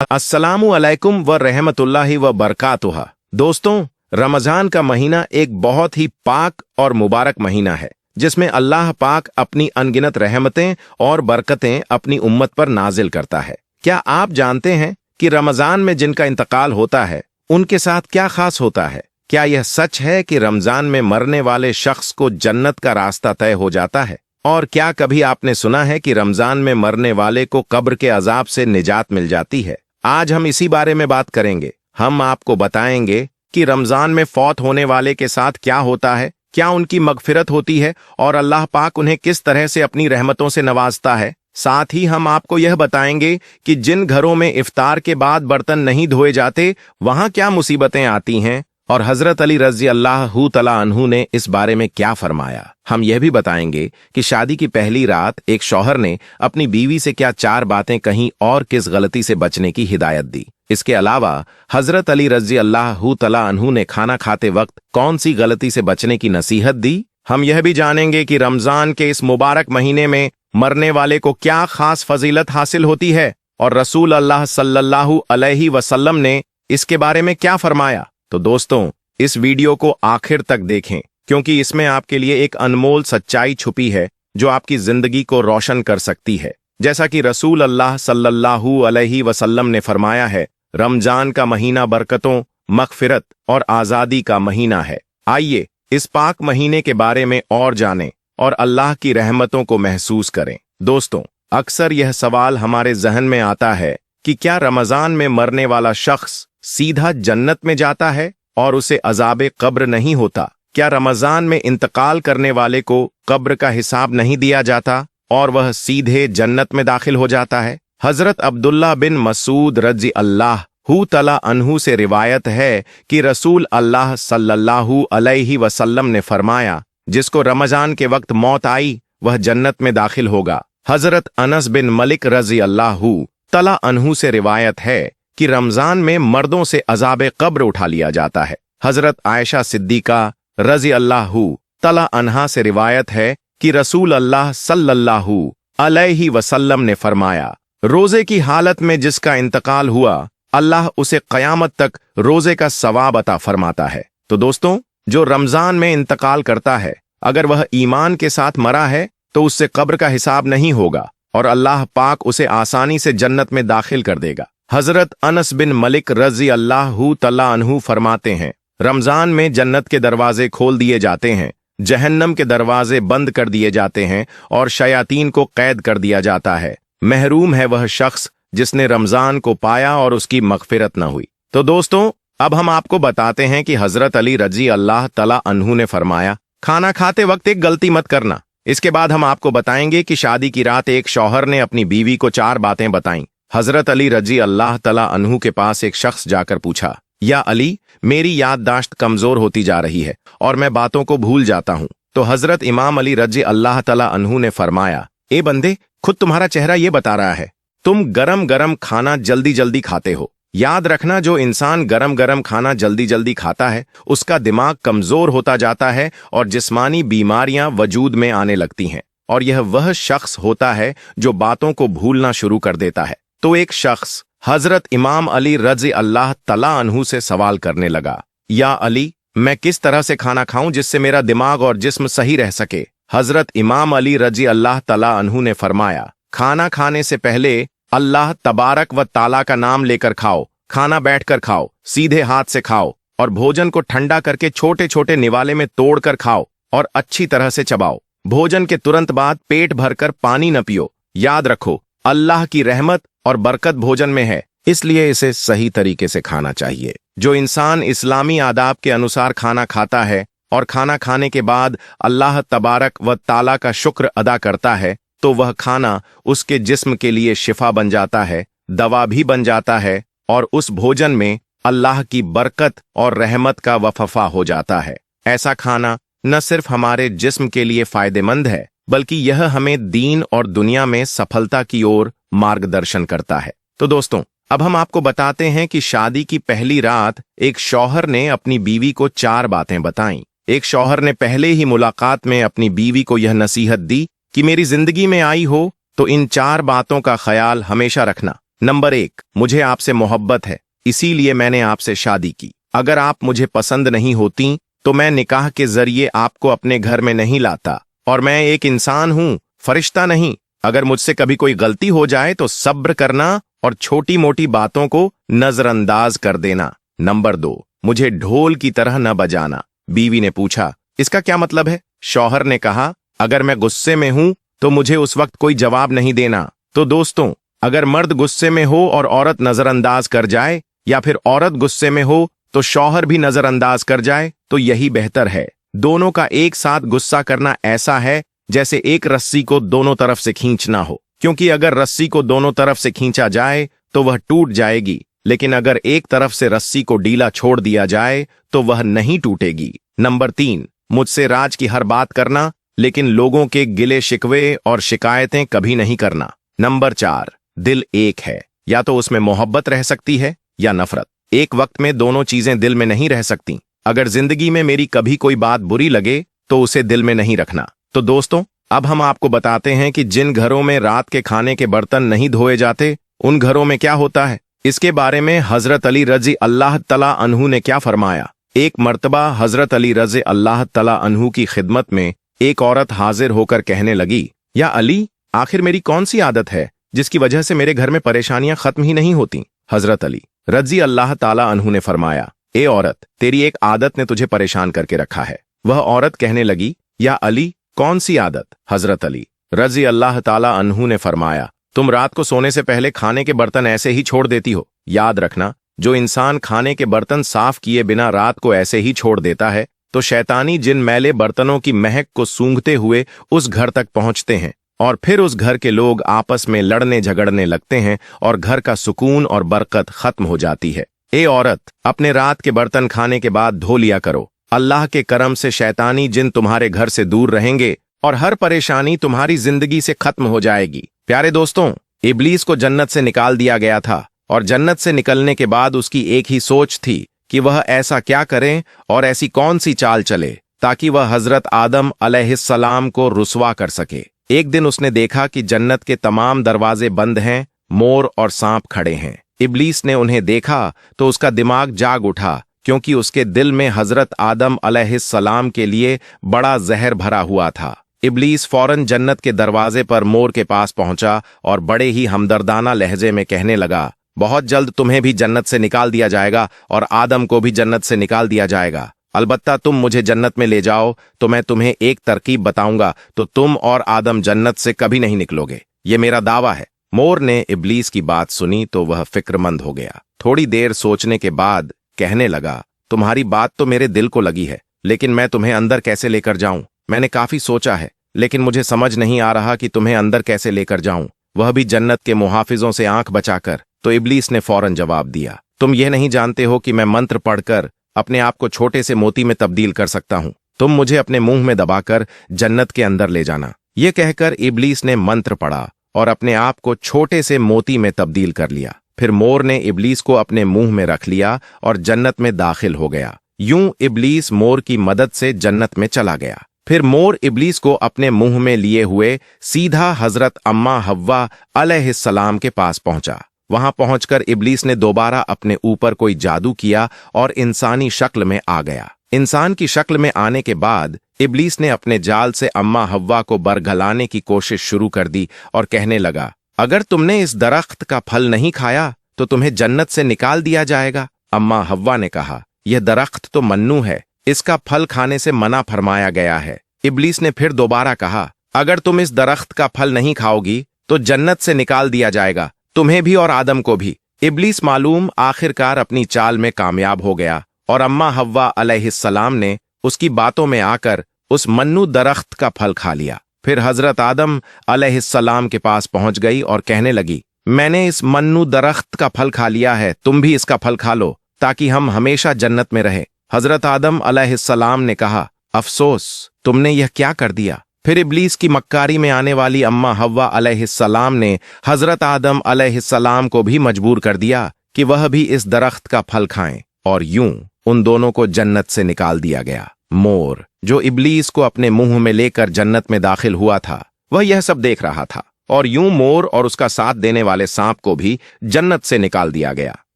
अस्सलामु अलैकुम व रहमतुल्लाहि व बरकातुहा। दोस्तों, रमजान का महीना एक बहुत ही पाक और मुबारक महीना है जिसमें अल्लाह पाक अपनी अनगिनत रहमतें और बरकतें अपनी उम्मत पर नाजिल करता है। क्या आप जानते हैं कि रमजान में जिनका इंतकाल होता है उनके साथ क्या खास होता है? क्या यह सच है कि रमजान में मरने वाले शख्स को जन्नत का रास्ता तय हो जाता है? और क्या कभी आपने सुना है कि रमजान में मरने वाले को कब्र के अजाब से निजात मिल जाती है? आज हम इसी बारे में बात करेंगे। हम आपको बताएंगे कि रमजान में फौत होने वाले के साथ क्या होता है, क्या उनकी मगफिरत होती है और अल्लाह पाक उन्हें किस तरह से अपनी रहमतों से नवाजता है। साथ ही हम आपको यह बताएंगे कि जिन घरों में इफ्तार के बाद बर्तन नहीं धोए जाते वहां क्या मुसीबतें आती हैं और हजरत अली रजी अल्लाहु तआला अन्हु ने इस बारे में क्या फरमाया। हम यह भी बताएंगे कि शादी की पहली रात एक शौहर ने अपनी बीवी से क्या 4 बातें कहीं और किस गलती से बचने की हिदायत दी। इसके अलावा हजरत अली रजी अल्लाहु तआला अन्हु ने खाना खाते वक्त कौन सी गलती से बचने की नसीहत दी। हम यह भी जानेंगे कि रमजान के इस मुबारक महीने में मरने वाले को क्या खास फजीलत हासिल होती है और रसूल अल्लाह सल्लल्लाहु अलैहि वसल्लम ने इसके बारे में क्या फरमाया। तो दोस्तों, इस वीडियो को आखिर तक देखें क्योंकि इसमें आपके लिए एक अनमोल सच्चाई छुपी है जो आपकी जिंदगी को रोशन कर सकती है। जैसा कि रसूल अल्लाह सल्लल्लाहु अलैहि वसल्लम ने फरमाया है, रमजान का महीना बरकतों, मगफिरत और आज़ादी का महीना है। आइए इस पाक महीने के बारे में और जानें और अल्लाह की रहमतों को महसूस करें। दोस्तों, अक्सर यह सवाल हमारे जहन में आता है कि क्या रमजान में मरने वाला शख्स सीधा जन्नत में जाता है और उसे अजाबे कब्र नहीं होता? क्या रमजान में इंतकाल करने वाले को कब्र का हिसाब नहीं दिया जाता और वह सीधे जन्नत में दाखिल हो जाता है? हजरत अब्दुल्ला बिन मसूद रजी अल्लाहु तआला अन्हु से रिवायत है कि रसूल अल्लाह सल्लल्लाहु अलैहि वसल्लम ने फरमाया, जिसको रमजान के वक्त मौत आई वह जन्नत में दाखिल होगा। हजरत अनस बिन मलिक रजी अल्लाहु तआला अन्हु से रिवायत है कि रमजान में मर्दों से अजाबे कब्र उठा लिया जाता है। हजरत आयशा सिद्दीका रजी अल्लाहु तआला अन्हा से रिवायत है कि रसूल अल्लाह सल्लल्लाहु अलैहि वसल्लम ने फरमाया, रोजे की हालत में जिसका इंतकाल हुआ अल्लाह उसे कयामत तक रोजे का सवाब अता फरमाता है। तो दोस्तों, जो रमजान में इंतकाल करता है अगर वह ईमान के साथ मरा है तो उससे कब्र का हिसाब नहीं होगा और अल्लाह पाक उसे आसानी से जन्नत में दाखिल कर देगा। हजरत अनस बिन मलिक रजी अल्लाहु तआला अन्हु फरमाते हैं, रमजान में जन्नत के दरवाजे खोल दिए जाते हैं, जहन्नम के दरवाजे बंद कर दिए जाते हैं और शयातीन को कैद कर दिया जाता है। महरूम है वह शख्स जिसने रमजान को पाया और उसकी मगफिरत न हुई। तो दोस्तों, अब हम आपको बताते हैं कि हजरत अली रजी अल्लाह तआला अन्हु ने फरमाया, खाना खाते वक्त एक गलती मत करना। इसके बाद हम आपको बताएंगे कि शादी की रात एक शौहर ने अपनी बीवी को 4 बातें बताईं। हजरत अली रजी अल्लाह तआला अन्हु के पास एक शख्स जाकर पूछा, या अली, मेरी याददाश्त कमजोर होती जा रही है और मैं बातों को भूल जाता हूं। तो हजरत इमाम अली रजी अल्लाह तआला अन्हु ने फरमाया, ए बंदे, खुद तुम्हारा चेहरा ये बता रहा है, तुम गरम गरम खाना जल्दी जल्दी खाते हो। याद रखना, जो इंसान गरम गरम खाना जल्दी जल्दी खाता है उसका दिमाग कमजोर होता जाता है और जिस्मानी बीमारियां वजूद में आने लगती हैं और यह वह शख्स होता है जो बातों को भूलना शुरू कर देता है। तो एक शख्स हजरत इमाम अली रजी अल्लाह तआला अन्हु से सवाल करने लगा, या अली, मैं किस तरह से खाना खाऊं जिससे मेरा दिमाग और जिस्म सही रह सके? हजरत इमाम अली रजी अल्लाह तआला अन्हु ने फरमाया, खाना खाने से पहले अल्लाह तबारक व ताला का नाम लेकर खाओ, खाना बैठकर खाओ, सीधे हाथ से खाओ और भोजन को ठंडा करके छोटे छोटे निवाले में तोड़कर खाओ और अच्छी तरह से चबाओ। भोजन के तुरंत बाद पेट भरकर पानी न पियो। याद रखो, अल्लाह की रहमत और बरकत भोजन में है, इसलिए इसे सही तरीके से खाना चाहिए। जो इंसान इस्लामी आदाब के अनुसार खाना खाता है और खाना खाने के बाद अल्लाह तबारक व ताला का शुक्र अदा करता है तो वह खाना उसके जिस्म के लिए शिफा बन जाता है, दवा भी बन जाता है और उस भोजन में अल्लाह की बरकत और रहमत का वफफा हो जाता है। ऐसा खाना न सिर्फ हमारे जिस्म के लिए फायदेमंद है बल्कि यह हमें दीन और दुनिया में सफलता की ओर मार्गदर्शन करता है। तो दोस्तों, अब हम आपको बताते हैं कि शादी की पहली रात एक शौहर ने अपनी बीवी को 4 बातें बताईं। एक शौहर ने पहले ही मुलाकात में अपनी बीवी को यह नसीहत दी कि मेरी जिंदगी में आई हो तो इन 4 बातों का ख्याल हमेशा रखना। नंबर 1, मुझे आपसे मोहब्बत है, इसीलिए मैंने आपसे शादी की। अगर आप मुझे पसंद नहीं होती तो मैं निकाह के जरिए आपको अपने घर में नहीं लाता। और मैं एक इंसान हूँ, फरिश्ता नहीं। अगर मुझसे कभी कोई गलती हो जाए तो सब्र करना और छोटी मोटी बातों को नजरअंदाज कर देना। नंबर 2, मुझे ढोल की तरह न बजाना। बीवी ने पूछा, इसका क्या मतलब है? शौहर ने कहा, अगर मैं गुस्से में हूं तो मुझे उस वक्त कोई जवाब नहीं देना। तो दोस्तों, अगर मर्द गुस्से में हो और औरत नजरअंदाज कर जाए, या फिर औरत गुस्से में हो तो शौहर भी नजरअंदाज कर जाए, तो यही बेहतर है। दोनों का एक साथ गुस्सा करना ऐसा है जैसे एक रस्सी को दोनों तरफ से खींचना हो, क्योंकि अगर रस्सी को दोनों तरफ से खींचा जाए तो वह टूट जाएगी, लेकिन अगर एक तरफ से रस्सी को ढीला छोड़ दिया जाए तो वह नहीं टूटेगी। नंबर 3, मुझसे राज की हर बात करना, लेकिन लोगों के गिले शिकवे और शिकायतें कभी नहीं करना। नंबर 4, दिल एक है, या तो उसमें मोहब्बत रह सकती है या नफरत। एक वक्त में दोनों चीजें दिल में नहीं रह सकती। अगर जिंदगी में मेरी कभी कोई बात बुरी लगे तो उसे दिल में नहीं रखना। तो दोस्तों, अब हम आपको बताते हैं कि जिन घरों में रात के खाने के बर्तन नहीं धोए जाते, उन घरों में क्या होता है। इसके बारे में हजरत अली रजी अल्लाह तला अन्हु ने क्या फरमाया। एक मर्तबा हजरत अली रजी अल्लाह तला अन्हु की खिदमत में एक औरत हाजिर होकर कहने लगी, या अली, आखिर मेरी कौन सी आदत है जिसकी वजह से मेरे घर में परेशानियां खत्म ही नहीं होती। हजरत अली रजी अल्लाह ताला अन्हु ने फरमाया, ए औरत, तेरी एक आदत ने तुझे परेशान करके रखा है। वह औरत कहने लगी, या अली, कौन सी आदत? हजरत अली रजी अल्लाह ताला अन्हु ने फरमाया, तुम रात को सोने से पहले खाने के बर्तन ऐसे ही छोड़ देती हो। याद रखना, जो इंसान खाने के बर्तन साफ किए बिना रात को ऐसे ही छोड़ देता है तो शैतानी जिन मैले बर्तनों की महक को सूंघते हुए उस घर तक पहुंचते हैं, और फिर उस घर के लोग आपस में लड़ने झगड़ने लगते हैं और घर का सुकून और बरकत खत्म हो जाती है। ए औरत, अपने रात के बर्तन खाने के बाद धो लिया करो। अल्लाह के करम से शैतानी जिन तुम्हारे घर से दूर रहेंगे और हर परेशानी तुम्हारी जिंदगी से खत्म हो जाएगी। प्यारे दोस्तों, इब्लीस को जन्नत से निकाल दिया गया था, और जन्नत से निकलने के बाद उसकी एक ही सोच थी कि वह ऐसा क्या करे और ऐसी कौन सी चाल चले ताकि वह हजरत आदम अलैहिस्सलाम को रुसवा कर सके। एक दिन उसने देखा कि जन्नत के तमाम दरवाजे बंद हैं, मोर और सांप खड़े हैं। इब्लीस ने उन्हें देखा तो उसका दिमाग जाग उठा, क्योंकि उसके दिल में हजरत आदम अलैहिस्सलाम के लिए बड़ा जहर भरा हुआ था। इब्लीस फौरन जन्नत के दरवाजे पर मोर के पास पहुंचा और बड़े ही हमदर्दाना लहजे में कहने लगा, बहुत जल्द तुम्हें भी जन्नत से निकाल दिया जाएगा और आदम को भी जन्नत से निकाल दिया जाएगा। अलबत्ता तुम मुझे जन्नत में ले जाओ तो मैं तुम्हें एक तरकीब बताऊंगा, तो तुम और आदम जन्नत से कभी नहीं निकलोगे। ये मेरा दावा है। मोर ने इब्लीस की बात सुनी तो वह फिक्रमंद हो गया। थोड़ी देर सोचने के बाद कहने लगा, तुम्हारी बात तो मेरे दिल को लगी है, लेकिन मैं तुम्हें अंदर कैसे लेकर जाऊं? मैंने काफी सोचा है, लेकिन मुझे समझ नहीं आ रहा कि तुम्हें अंदर कैसे लेकर जाऊं, वह भी जन्नत के मुहाफिजों से आंख बचाकर। तो इब्लीस ने फौरन जवाब दिया, तुम यह नहीं जानते हो कि मैं मंत्र पढ़कर अपने आप को छोटे से मोती में तब्दील कर सकता हूं। तुम मुझे अपने मुंह में दबाकर जन्नत के अंदर ले जाना। यह कहकर इब्लीस ने मंत्र पढ़ा और अपने आप को छोटे से मोती में तब्दील कर लिया। फिर मोर ने इब्लीस को अपने मुंह में रख लिया और जन्नत में दाखिल हो गया। यूं इब्लीस मोर की मदद से जन्नत में चला गया। फिर मोर इब्लीस को अपने मुंह में लिए हुए सीधा हजरत अम्मा हव्वा अलैहिस्सलाम के पास पहुंचा। वहां पहुंचकर इब्लीस ने दोबारा अपने ऊपर कोई जादू किया और इंसानी शक्ल में आ गया। इंसान की शक्ल में आने के बाद इब्लीस ने अपने जाल से अम्मा हव्वा को बरगलाने की कोशिश शुरू कर दी और कहने लगा, अगर तुमने इस दरख्त का फल नहीं खाया तो तुम्हें जन्नत से निकाल दिया जाएगा। अम्मा हव्वा ने कहा, यह दरख्त तो मन्नू है, इसका फल खाने से मना फरमाया गया है। इब्लीस ने फिर दोबारा कहा, अगर तुम इस दरख्त का फल नहीं खाओगी तो जन्नत से निकाल दिया जाएगा, तुम्हें भी और आदम को भी। इब्लीस मालूम आखिरकार अपनी चाल में कामयाब हो गया और अम्मा हव्वा अलैहिस्सलाम ने उसकी बातों में आकर उस मन्नू दरख्त का फल खा लिया। फिर हजरत आदम अलैहिस्सलाम के पास पहुंच गई और कहने लगी, मैंने इस मन्नू दरख्त का फल खा लिया है, तुम भी इसका फल खा लो ताकि हम हमेशा जन्नत में रहें। हजरत आदम अलैहिस्सलाम ने कहा, अफसोस, तुमने यह क्या कर दिया। फिर इब्लीस की मक्कारी में आने वाली अम्मा हव्वा अलैहिस्सलाम ने हजरत आदम अलैहिस्सलाम को भी मजबूर कर दिया कि वह भी इस दरख्त का फल खाएं, और यूं उन दोनों को जन्नत से निकाल दिया गया। मोर, जो इब्लीस को अपने मुंह में लेकर जन्नत में दाखिल हुआ था, वह यह सब देख रहा था और यूं मोर और उसका साथ देने वाले सांप को भी जन्नत से निकाल दिया गया।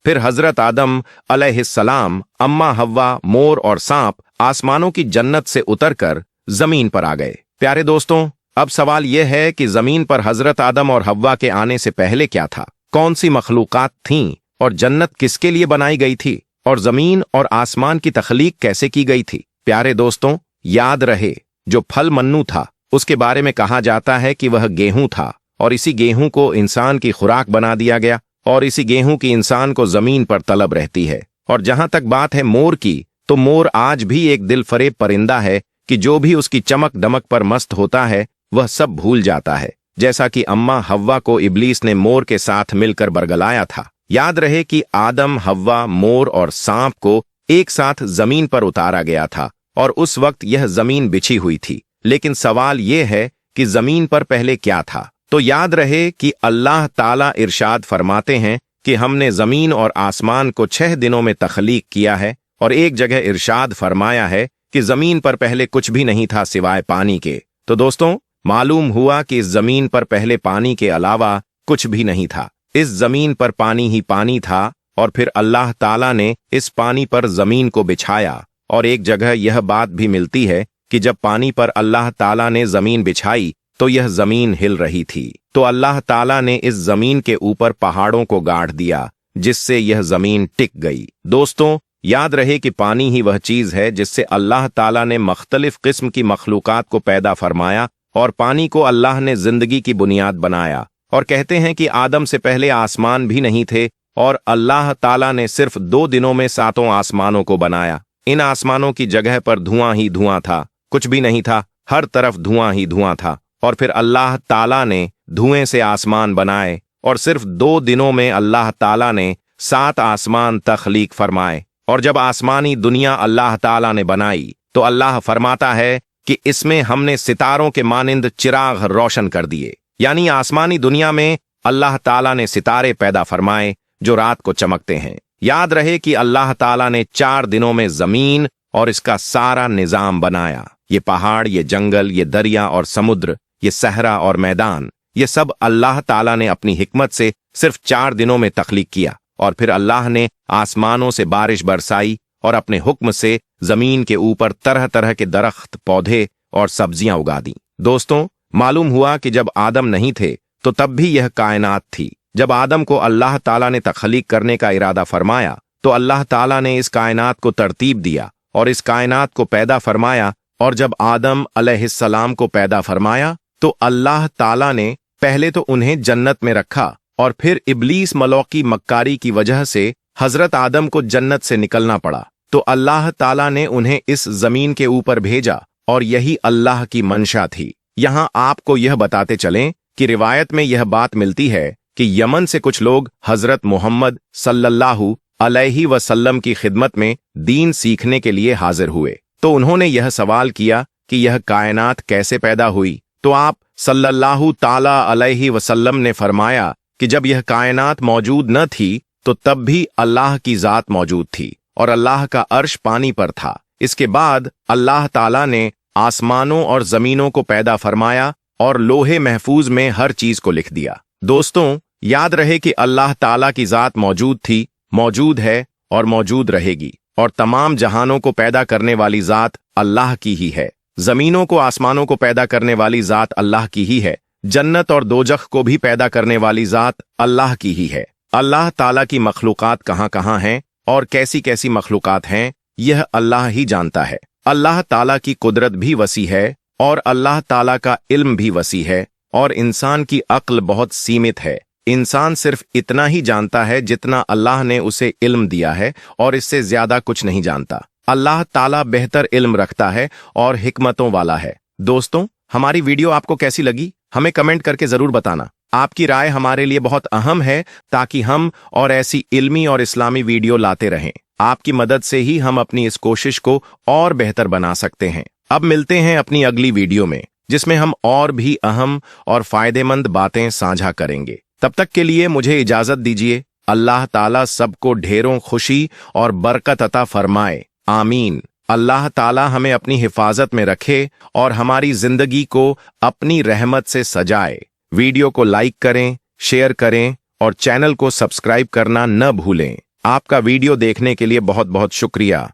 फिर हजरत आदम अलैहिस्सलाम, अम्मा हव्वा, मोर और सांप आसमानों की जन्नत से उतरकर जमीन पर आ गए। प्यारे दोस्तों, अब सवाल यह है कि जमीन पर हजरत आदम और हव्वा के आने से पहले क्या था, कौन सी मखलूकात थीं और जन्नत किसके लिए बनाई गई थी और जमीन और आसमान की तख्लीक कैसे की गई थी। प्यारे दोस्तों, याद रहे जो फल मन्नू था उसके बारे में कहा जाता है कि वह गेहूं था और इसी गेहूं को इंसान की खुराक बना दिया गया और इसी गेहूं की इंसान को जमीन पर तलब रहती है। और जहां तक बात है मोर की, तो मोर आज भी एक दिलफरेब परिंदा है कि जो भी उसकी चमक दमक पर मस्त होता है वह सब भूल जाता है, जैसा कि अम्मा हव्वा को इब्लीस ने मोर के साथ मिलकर बरगलाया था। याद रहे कि आदम, हव्वा, मोर और सांप को एक साथ जमीन पर उतारा गया था और उस वक्त यह जमीन बिछी हुई थी। लेकिन सवाल यह है कि जमीन पर पहले क्या था। तो याद रहे कि अल्लाह ताला इरशाद फरमाते हैं कि हमने जमीन और आसमान को 6 दिनों में तख्लीक किया है, और एक जगह इरशाद फरमाया है कि जमीन पर पहले कुछ भी नहीं था सिवाय पानी के। तो दोस्तों, मालूम हुआ कि इस जमीन पर पहले पानी के अलावा कुछ भी नहीं था। इस जमीन पर पानी ही पानी था और फिर अल्लाह ताला ने इस पानी पर जमीन को बिछाया। और एक जगह यह बात भी मिलती है कि जब पानी पर अल्लाह ताला ने जमीन बिछाई तो यह जमीन हिल रही थी। तो अल्लाह ताला ने इस जमीन के ऊपर पहाड़ों को गाड़ दिया जिससे यह जमीन टिक गई। दोस्तों, याद रहे कि पानी ही वह चीज है जिससे अल्लाह ताला ने मुख्तलिफ किस्म की मखलूकात को पैदा फरमाया और पानी को अल्लाह ने जिंदगी की बुनियाद बनाया। और कहते हैं कि आदम से पहले आसमान भी नहीं थे और अल्लाह ताला ने सिर्फ 2 दिनों में 7 आसमानों को बनाया। इन आसमानों की जगह पर धुआं ही धुआं था, कुछ भी नहीं था, हर तरफ धुआं ही धुआं था। और फिर अल्लाह ताला ने धुएं से आसमान बनाए और सिर्फ 2 दिनों में अल्लाह ताला ने 7 आसमान तख्लीक फरमाए। और जब आसमानी दुनिया अल्लाह ताला ने बनाई तो अल्लाह फरमाता है कि इसमें हमने सितारों के मानिंद चिराग रोशन कर दिए। यानी आसमानी दुनिया में अल्लाह ताला ने सितारे पैदा फरमाए जो रात को चमकते हैं। याद रहे कि अल्लाह ताला ने 4 दिनों में जमीन और इसका सारा निजाम बनाया। ये पहाड़, ये जंगल, ये दरिया और समुद्र, ये सहरा और मैदान, ये सब अल्लाह ताला ने अपनी हिकमत से सिर्फ 4 दिनों में तख्लीक किया। और फिर अल्लाह ने आसमानों से बारिश बरसाई और अपने हुक्म से जमीन के ऊपर तरह तरह के दरख्त, पौधे और सब्जियां उगा दी। दोस्तों, मालूम हुआ कि जब आदम नहीं थे तो तब भी यह कायनात थी। जब आदम को अल्लाह ताला ने तख्लीक करने का इरादा फरमाया तो अल्लाह ताला ने इस कायनात को तरतीब दिया और इस कायनात को पैदा फरमाया। और जब आदम अलैहिस्सलाम को पैदा फरमाया तो अल्लाह ताला ने पहले तो उन्हें जन्नत में रखा और फिर इब्लीस मलौकी मक्कारी की वजह से हजरत आदम को जन्नत से निकलना पड़ा। तो अल्लाह ताला ने उन्हें इस जमीन के ऊपर भेजा और यही अल्लाह की मंशा थी। यहां आपको यह बताते चलें कि रिवायत में यह बात मिलती है कि यमन से कुछ लोग हजरत मोहम्मद सल्लल्लाहु अलैहि वसल्लम की खिदमत में दीन सीखने के लिए हाजिर हुए। तो उन्होंने यह सवाल किया कि यह कायनात कैसे पैदा हुई। तो आप सल्लल्लाहु ताला अलैहि वसल्लम ने फरमाया कि जब यह कायनात मौजूद न थी तो तब भी अल्लाह की जात मौजूद थी और अल्लाह का अर्श पानी पर था। इसके बाद अल्लाह ताला ने आसमानों और जमीनों को पैदा फरमाया और लोहे महफूज में हर चीज को लिख दिया। दोस्तों, याद रहे कि अल्लाह ताला की जात मौजूद थी, मौजूद है और मौजूद रहेगी। और तमाम जहानों को पैदा करने वाली जात अल्लाह की ही है। जमीनों को, आसमानों को पैदा करने वाली जात अल्लाह की ही है। जन्नत और दोजख को भी पैदा करने वाली जात अल्लाह की ही है। अल्लाह ताला की मखलूकात कहाँ कहाँ हैं और कैसी कैसी मखलूकात हैं, यह अल्लाह ही जानता है। अल्लाह ताला की कुदरत भी वसी है और अल्लाह ताला का इल्म भी वसी है और इंसान की अक्ल बहुत सीमित है। इंसान सिर्फ इतना ही जानता है जितना अल्लाह ने उसे इल्म दिया है और इससे ज्यादा कुछ नहीं जानता। अल्लाह ताला बेहतर इल्म रखता है और हिकमतों वाला है। दोस्तों, हमारी वीडियो आपको कैसी लगी हमें कमेंट करके जरूर बताना। आपकी राय हमारे लिए बहुत अहम है ताकि हम और ऐसी इल्मी और इस्लामी वीडियो लाते रहें। आपकी मदद से ही हम अपनी इस कोशिश को और बेहतर बना सकते हैं। अब मिलते हैं अपनी अगली वीडियो में जिसमें हम और भी अहम और फायदेमंद बातें साझा करेंगे। तब तक के लिए मुझे इजाजत दीजिए। अल्लाह ताला सबको ढेरों खुशी और बरकत अता फरमाए। आमीन। अल्लाह ताला हमें अपनी हिफाजत में रखे और हमारी जिंदगी को अपनी रहमत से सजाए। वीडियो को लाइक करें, शेयर करें और चैनल को सब्सक्राइब करना न भूलें। आपका वीडियो देखने के लिए बहुत बहुत शुक्रिया।